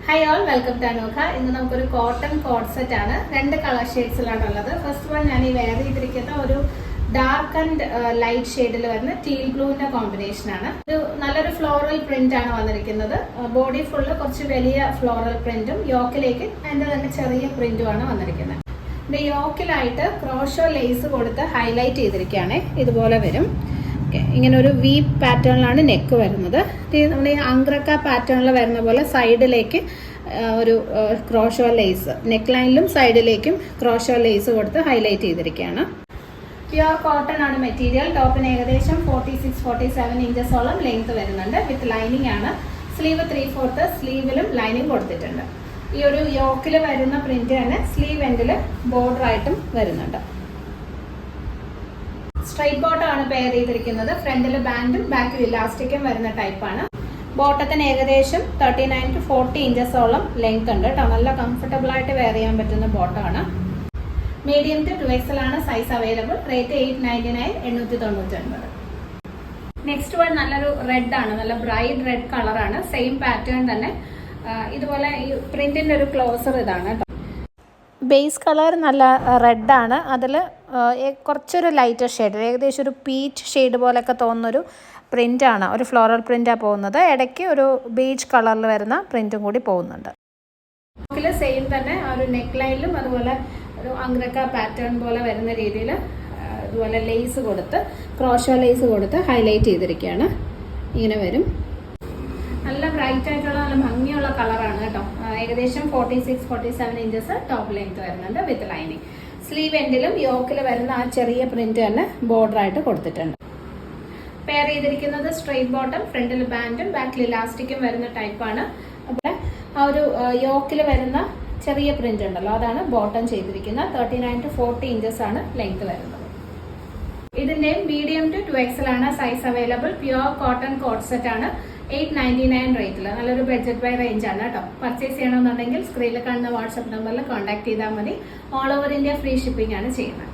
Hi all, welcome to Anokha. ഇന്ന് നമുക്കൊരു cotton code set ആണ്. രണ്ട് കളർ ഷെയ്ഡ്സിലാണ് ഉള്ളത്. ഫസ്റ്റ് വൺ ഞാൻ ഈ വെയർ ചെയ്തിരിക്കുന്ന ഒരു ഡാർക്ക് ആൻഡ് ലൈറ്റ് ഷെയ്ഡിൽ വരുന്ന ടീൽ ബ്ലൂവിന്റെ കോമ്പിനേഷൻ ആണ്. ഒരു നല്ലൊരു ഫ്ലോറൽ പ്രിന്റ് ആണ് വന്നിരിക്കുന്നത്. ബോഡി ഫുള്ള് കുറച്ച് വലിയ ഫ്ലോറൽ പ്രിന്റും യോക്കിലേക്ക് അതിന്റെ തന്നെ ചെറിയ പ്രിന്റുമാണ് വന്നിരിക്കുന്നത്. ഇതിന്റെ യോക്കിലായിട്ട് ക്രോഷോ ലേസ് കൊടുത്ത് ഹൈലൈറ്റ് ചെയ്തിരിക്കുകയാണ്. ഇതുപോലെ വരും. ഇങ്ങനെ ഒരു വി പാറ്റേണിലാണ് നെക്ക് വരുന്നത്. നമ്മൾ ഈ അംഗ്രക്ക പാറ്റേണിൽ വരുന്ന പോലെ സൈഡിലേക്ക് ഒരു ക്രോഷോ ലേസ്, നെക്ക് ലൈനിലും സൈഡിലേക്കും ക്രോഷോ ലേസ് കൊടുത്ത് ഹൈലൈറ്റ് ചെയ്തിരിക്കുകയാണ്. പ്യുവർ കോട്ടൺ ആണ് മെറ്റീരിയൽ. ടോപ്പിന് ഏകദേശം 46-47 ഇഞ്ചസോളം ലെങ്ത് വരുന്നുണ്ട്. വിത്ത് ലൈനിങ് ആണ്. സ്ലീവ് 3/4 സ്ലീവിലും ലൈനിങ് കൊടുത്തിട്ടുണ്ട്. ഈ ഒരു യോക്കിൽ വരുന്ന പ്രിന്റ് തന്നെ സ്ലീവ് എൻഡിൽ ബോർഡർ ആയിട്ടും വരുന്നുണ്ട്. സ്ട്രൈറ്റ് ബോട്ടം ആണ് പെയർ ചെയ്തിരിക്കുന്നത്. ഫ്രണ്ടിൽ ബാൻഡും ബാക്കിൽ ഇലാസ്റ്റിക്കും വരുന്ന ടൈപ്പാണ്. ബോട്ടത്തിന് ഏകദേശം 39-40 ഇഞ്ചസോളം ലെങ്ത് ഉണ്ട് കേട്ടോ. നല്ല കംഫർട്ടബിൾ ആയിട്ട് വെയർ ചെയ്യാൻ പറ്റുന്ന ബോട്ടമാണ്. മീഡിയം ടു 2XL ആണ് size available. Rate 899, 899. Next one നല്ലൊരു റെഡ് ആണ്. നല്ല ബ്രൈറ്റ് റെഡ് കളറാണ്. സെയിം പാറ്റേൺ തന്നെ. ഇതുപോലെ ഈ പ്രിന്റിന്റെ ഒരു ക്ലോസർ ഇതാണ് കേട്ടോ. ബേസ് കളർ നല്ല റെഡാണ്. അതിൽ കുറച്ചൊരു ലൈറ്റർ ഷെയ്ഡ്, ഏകദേശം ഒരു പീച്ച് ഷെയ്ഡ് പോലെയൊക്കെ തോന്നുന്നൊരു പ്രിൻ്റാണ്. ഒരു ഫ്ലോറൽ പ്രിൻ്റാണ് പോകുന്നത്. ഇടയ്ക്ക് ഒരു ബേജ് കളറിൽ വരുന്ന പ്രിൻറ്റും കൂടി പോകുന്നുണ്ട്. സെയിം തന്നെ ആ ഒരു നെക്ക് ലൈനിലും അതുപോലെ ഒരു അംഗ്രക്ക പാറ്റേൺ പോലെ വരുന്ന രീതിയിൽ അതുപോലെ ലേസ് കൊടുത്ത് ക്രോഷോ ലേസ് കൊടുത്ത് ഹൈലൈറ്റ് ചെയ്തിരിക്കുകയാണ്. ഇങ്ങനെ വരും. നല്ല ബ്രൈറ്റ് ആയിട്ടുള്ള നല്ല ഭംഗിയുള്ള കളറാണ് കേട്ടോ. ഏകദേശം 46-47 ഇഞ്ചസ് ടോപ്പ് ലെങ്ത് വരുന്നുണ്ട് വിത്ത് ലൈനിങ്. സ്ലീവ് എൻഡിലും യോക്കിൽ വരുന്ന ആ ചെറിയ പ്രിന്റ് തന്നെ ബോർഡർ ആയിട്ട് കൊടുത്തിട്ടുണ്ട്. പെയർ ചെയ്തിരിക്കുന്നത് സ്ട്രെയിറ്റ് ബോട്ടം, ഫ്രണ്ടിൽ ബാൻഡും ബാക്കിൽ ഇലാസ്റ്റിക്കും വരുന്ന ടൈപ്പാണ്. അപ്പോൾ ആ ഒരു യോക്കിൽ വരുന്ന ചെറിയ പ്രിന്റ് ഉണ്ടല്ലോ, അതാണ് ബോട്ടം ചെയ്തിരിക്കുന്നത്. 39-40 ഇഞ്ചസ് ആണ് ലെങ്ത് വരുന്നത്. ഇതിന്റെ മീഡിയം ടു 2XL ആണ് size available. Pure cotton code set ആണ്. 899 റേറ്റിൽ നല്ലൊരു ബഡ്ജറ്റ് ബൈ റേഞ്ച് ആണ് കേട്ടോ. പർച്ചേസ് ചെയ്യണമെന്നുണ്ടെങ്കിൽ സ്ക്രീനിൽ കാണുന്ന വാട്സ്ആപ്പ് നമ്പറിൽ കോൺടാക്ട് ചെയ്താൽ മതി. All over India free shipping ആണ് ചെയ്യുന്നത്.